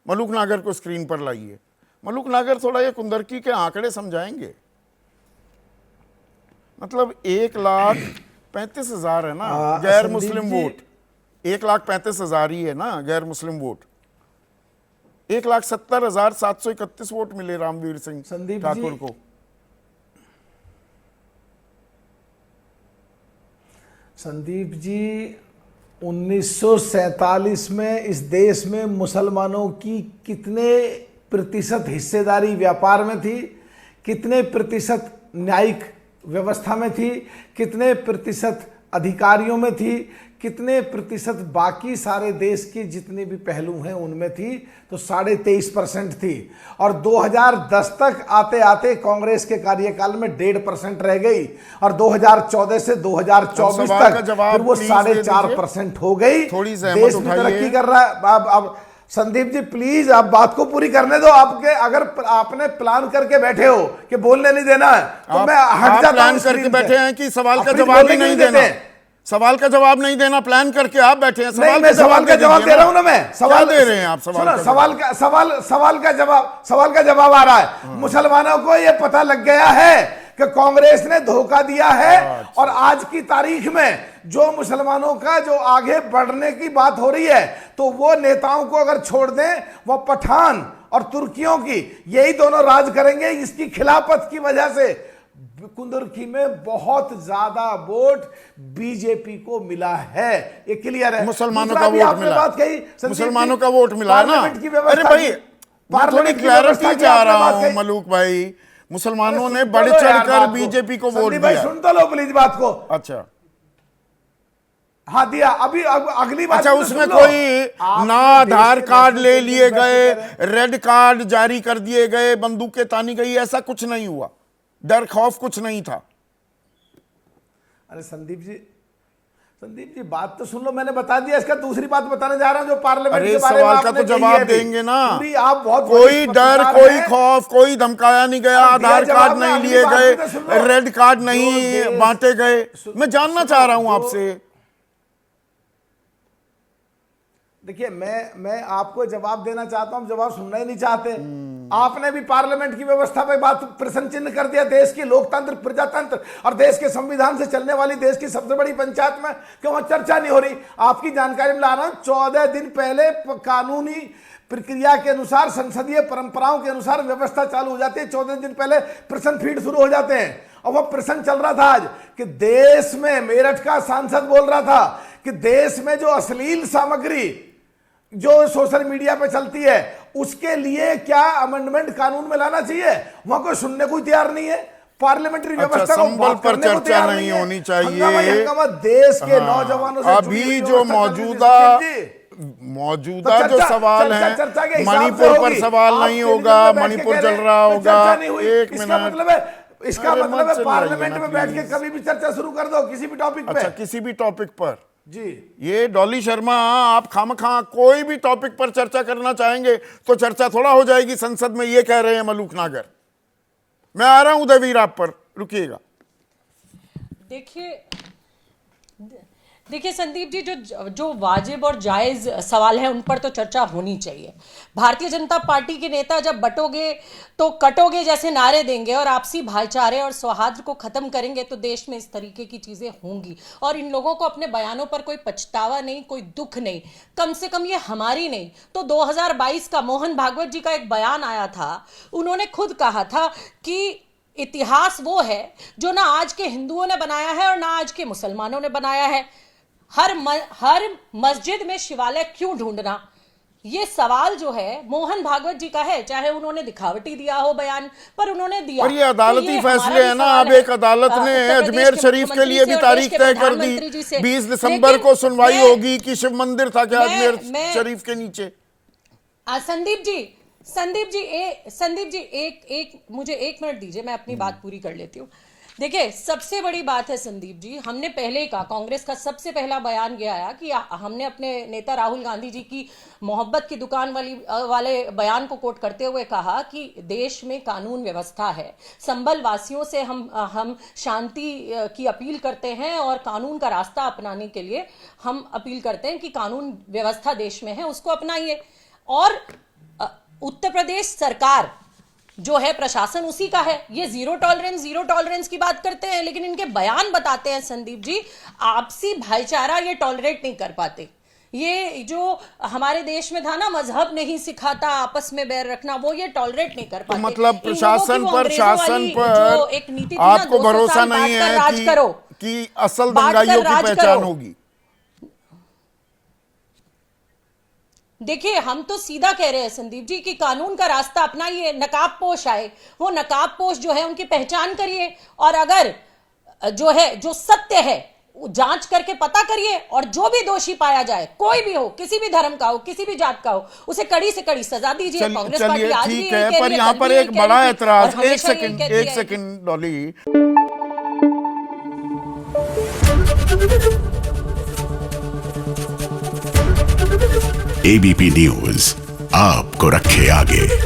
मलूक नागर को स्क्रीन पर लाइए। मलूक नागर थोड़ा ये कुंदरकी के आंकड़े समझाएंगे। मतलब 1,35,000 है ना गैर मुस्लिम वोट, 1,35,000 ही है ना गैर मुस्लिम वोट। 1,70,731 वोट मिले रामवीर सिंह ठाकुर को। संदीप जी, 1947 में इस देश में मुसलमानों की कितने प्रतिशत हिस्सेदारी व्यापार में थी, कितने प्रतिशत न्यायिक व्यवस्था में थी, कितने प्रतिशत अधिकारियों में थी, कितने प्रतिशत बाकी सारे देश के जितने भी पहलू हैं उनमें थी, तो 23.5% थी। और 2010 तक आते आते कांग्रेस के कार्यकाल में 1.5% रह गई, और 2014 से 2024 तक फिर वो 4.5% हो गई। देश भी तरक्की कर रहा है। अब संदीप जी प्लीज आप बात को पूरी करने दो। आपके अगर आपने प्लान करके बैठे हो कि बोलने नहीं देना है तो मैं हट जाता हूं। प्लान करके बैठे हैं कि सवाल का जवाब ही नहीं देना? सवाल का जवाब नहीं देना, प्लान करके आप बैठे हैं। नहीं, मैं सवाल का जवाब दे रहा हूं ना। मैं सवाल दे रहे हैं आप। सवाल का जवाब आ रहा है। मुसलमानों को यह पता लग गया है कि कांग्रेस ने धोखा दिया है, और आज की तारीख में जो मुसलमानों का जो आगे बढ़ने की बात हो रही है, तो वो नेताओं को अगर छोड़ दें, वो पठान और तुर्कियों की यही दोनों राज करेंगे। इसकी खिलाफत की वजह से कुंदरकी में बहुत ज्यादा वोट बीजेपी को मिला है, ये क्लियर है। मुसलमानों का वोट मिला, मुसलमानों का वोट मिला है ना। अरे भाई मैं थोड़ी क्लैरिटी चाह रहा हूं मलूक भाई। मुसलमानों ने बढ़ चढ़कर बीजेपी को वोट दिया। सुन तो लो प्लीज बात को। अच्छा हाँ दिया। अभी अगली बात। अच्छा, उसमें कोई ना आधार कार्ड ले लिए गए, रेड कार्ड जारी कर दिए गए, बंदूकें तानी गई, ऐसा कुछ नहीं हुआ, डर खौफ कुछ नहीं था। अरे संदीप जी बात तो सुन लो, मैंने बता दिया। इसका दूसरी बात बताने जा रहा हूं जो पार्लियामेंट के बारे में सवाल का तो जवाब देंगे ना। आप बहुत कोई डर, कोई खौफ, कोई धमकाया नहीं गया, आधार कार्ड नहीं लिए गए, रेड कार्ड नहीं बांटे गए। मैं जानना चाह रहा हूं आपसे। देखिए मैं आपको जवाब देना चाहता हूं, जवाब सुनना ही नहीं चाहते। आपने भी पार्लियामेंट की व्यवस्था पे बात प्रश्न चिन्ह कर दिया। देश की लोकतंत्र, प्रजातंत्र और देश के संविधान से चलने वाली देश की सबसे बड़ी पंचायत में क्यों वहां चर्चा नहीं हो रही? आपकी जानकारी में ला रहा हूं। 14 दिन पहले कानूनी प्रक्रिया के अनुसार, संसदीय परंपराओं के अनुसार व्यवस्था चालू हो जाती है। 14 दिन पहले प्रश्न फीड शुरू हो जाते हैं, और वह प्रश्न चल रहा था आज कि देश में, मेरठ का सांसद बोल रहा था कि देश में जो अश्लील सामग्री जो सोशल मीडिया पे चलती है, उसके लिए क्या अमेंडमेंट कानून में लाना चाहिए? वहां कोई सुनने को तैयार नहीं है। पार्लियामेंट व्यवस्था संबल पर चर्चा नहीं होनी चाहिए। देश के नौजवानों से अभी जो मौजूदा जो सवाल है, मणिपुर पर सवाल नहीं होगा, मणिपुर चल रहा होगा। एक मिनट, इसका मतलब है पार्लियामेंट में बैठ के कभी भी चर्चा शुरू कर दो किसी भी टॉपिक पे। अच्छा, किसी भी टॉपिक पर जी। ये डॉली शर्मा, आप खामखा कोई भी टॉपिक पर चर्चा करना चाहेंगे तो चर्चा थोड़ा हो जाएगी संसद में, ये कह रहे हैं मलूक नागर। मैं आ रहा हूं उदयवीर आप पर, रुकिएगा। देखिए संदीप जी, जो वाजिब और जायज़ सवाल है उन पर तो चर्चा होनी चाहिए। भारतीय जनता पार्टी के नेता जब बटोगे तो कटोगे जैसे नारे देंगे और आपसी भाईचारे और सौहार्द को ख़त्म करेंगे तो देश में इस तरीके की चीज़ें होंगी। और इन लोगों को अपने बयानों पर कोई पछतावा नहीं, कोई दुख नहीं, कम से कम ये हमारी नहीं तो 2022 का मोहन भागवत जी का एक बयान आया था। उन्होंने खुद कहा था कि इतिहास वो है जो ना आज के हिंदुओं ने बनाया है और ना आज के मुसलमानों ने बनाया है। हर मस्जिद में शिवालय क्यों ढूंढना, ये सवाल जो है मोहन भागवत जी का है। चाहे उन्होंने दिखावटी दिया हो बयान, पर उन्होंने दिया। और ये अदालती फैसले है ना। अब एक अदालत ने अजमेर शरीफ के लिए भी तारीख तय कर दी, 20 दिसंबर को सुनवाई होगी कि शिव मंदिर था क्या अजमेर शरीफ के नीचे। संदीप जी एक मुझे 1 मिनट दीजिए, मैं अपनी बात पूरी कर लेती हूँ। देखिए, सबसे बड़ी बात है संदीप जी, हमने पहले ही कहा, कांग्रेस का सबसे पहला बयान ये आया कि हमने अपने नेता राहुल गांधी जी की मोहब्बत की दुकान वाले बयान को कोट करते हुए कहा कि देश में कानून व्यवस्था है। संभल वासियों से हम शांति की अपील करते हैं और कानून का रास्ता अपनाने के लिए हम अपील करते हैं कि कानून व्यवस्था देश में है, उसको अपनाइए। और उत्तर प्रदेश सरकार जो है, प्रशासन उसी का है। ये जीरो टॉलरेंस की बात करते हैं, लेकिन इनके बयान बताते हैं संदीप जी, आपसी भाईचारा ये टॉलरेट नहीं कर पाते। ये जो हमारे देश में था ना, मजहब नहीं सिखाता आपस में बैर रखना, वो ये टॉलरेट नहीं कर पाते। तो मतलब इन लोगों की प्रशासन वो पर अंग्रेजों शासन वाली पर जो एक नीति थी ना, आपको 200 भरोसा साल नहीं बांट कर है राज करो, कि असल बांट कर दंगाइयों की राज पहचान करो। होगी। देखिए, हम तो सीधा कह रहे हैं संदीप जी कि कानून का रास्ता अपनाइए। नकाबपोश आए, वो नकाबपोश जो है उनकी पहचान करिए, और अगर जो है, जो सत्य है, जांच करके पता करिए, और जो भी दोषी पाया जाए, कोई भी हो, किसी भी धर्म का हो, किसी भी जात का हो, उसे कड़ी से कड़ी सजा दीजिए। कांग्रेस पार्टी चलिए आज भी ठीक यही है, कह पर रही है, यहाँ कल पर भी यही एक कह बड़ा रही थी, और एतराज, एक हमेशा यही कहती है। सेकंड डॉली। एबीपी न्यूज आपको रखे आगे।